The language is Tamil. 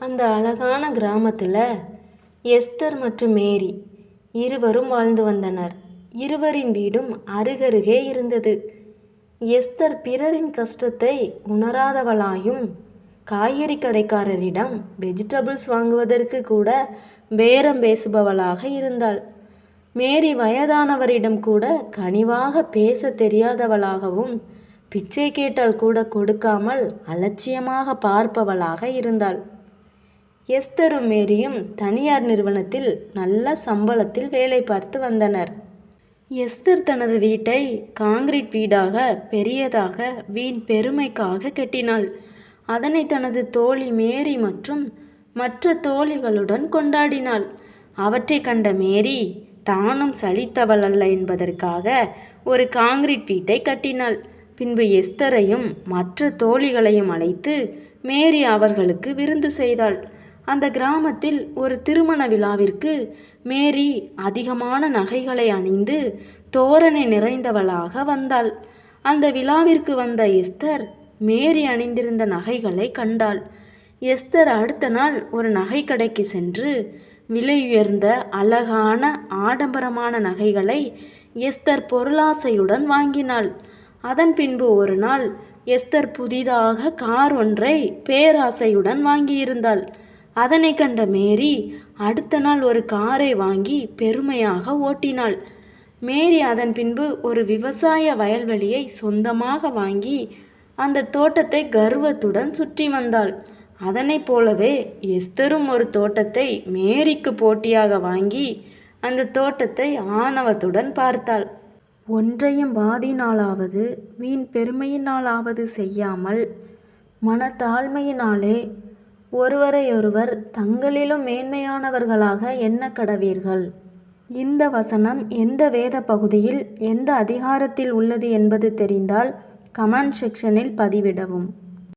அந்த அழகான கிராமத்தில் எஸ்தர் மற்றும் மேரி இருவரும் வாழ்ந்து வந்தனர். இருவரின் வீடும் அருகருகே இருந்தது. எஸ்தர் பிறரின் கஷ்டத்தை உணராதவளாயும் காய்கறி கடைக்காரரிடம் வெஜிடபிள்ஸ் வாங்குவதற்கு கூட பேரம் பேசுபவளாக இருந்தாள். மேரி வயதானவரிடம் கூட கனிவாக பேச தெரியாதவளாகவும் பிச்சை கேட்டால் கூட கொடுக்காமல் அலட்சியமாக பார்ப்பவளாக இருந்தாள். எஸ்தரும் மேரியும் தனியார் நிறுவனத்தில் நல்ல சம்பளத்தில் வேலை பார்த்து வந்தனர். எஸ்தர் தனது வீட்டை காங்கிரீட் வீடாக பெரியதாக வீண் பெருமைக்காக கட்டினாள். அதனை தனது தோழி மேரி மற்றும் மற்ற தோழிகளுடன் கொண்டாடினாள். அவற்றை கண்ட மேரி தானும் சலித்தவள் அல்ல என்பதற்காக ஒரு காங்கிரீட் வீட்டை கட்டினாள். பின்பு எஸ்தரையும் மற்ற தோழிகளையும் அழைத்து மேரி அவர்களுக்கு விருந்து செய்தாள். அந்த கிராமத்தில் ஒரு திருமண விழாவிற்கு மேரி அதிகமான நகைகளை அணிந்து தோரணை நிறைந்தவளாக வந்தாள். அந்த விழாவிற்கு வந்த எஸ்தர் மேரி அணிந்திருந்த நகைகளை கண்டாள். எஸ்தர் அடுத்த நாள் ஒரு நகை கடைக்கு சென்று விலையுயர்ந்த அழகான ஆடம்பரமான நகைகளை எஸ்தர் பொருளாசையுடன் வாங்கினாள். அதன் பின்பு ஒரு நாள் எஸ்தர் புதிதாக கார் ஒன்றை பேராசையுடன் வாங்கியிருந்தாள். அதனை கண்ட மேரி அடுத்த நாள் ஒரு காரை வாங்கி பெருமையாக ஓட்டினாள். மேரி அதன் பின்பு ஒரு விவசாய வயல்வெளியை சொந்தமாக வாங்கி அந்த தோட்டத்தை கர்வத்துடன் சுற்றி வந்தாள். அதனைப் போலவே எஸ்தரும் ஒரு தோட்டத்தை மேரிக்கு போட்டியாக வாங்கி அந்த தோட்டத்தை ஆணவத்துடன் பார்த்தாள். ஒன்றையும் வாதினாலாவது வீண் பெருமையினாலாவது செய்யாமல் மனத்தாழ்மையினாலே ஒருவரையொருவர் தங்களிலும் மேன்மையானவர்களாக எண்ண கடவீர்கள். இந்த வசனம் எந்த வேத பகுதியில் எந்த அதிகாரத்தில் உள்ளது என்பது தெரிந்தால் கமெண்ட் செக்ஷனில் பதிவிடவும்.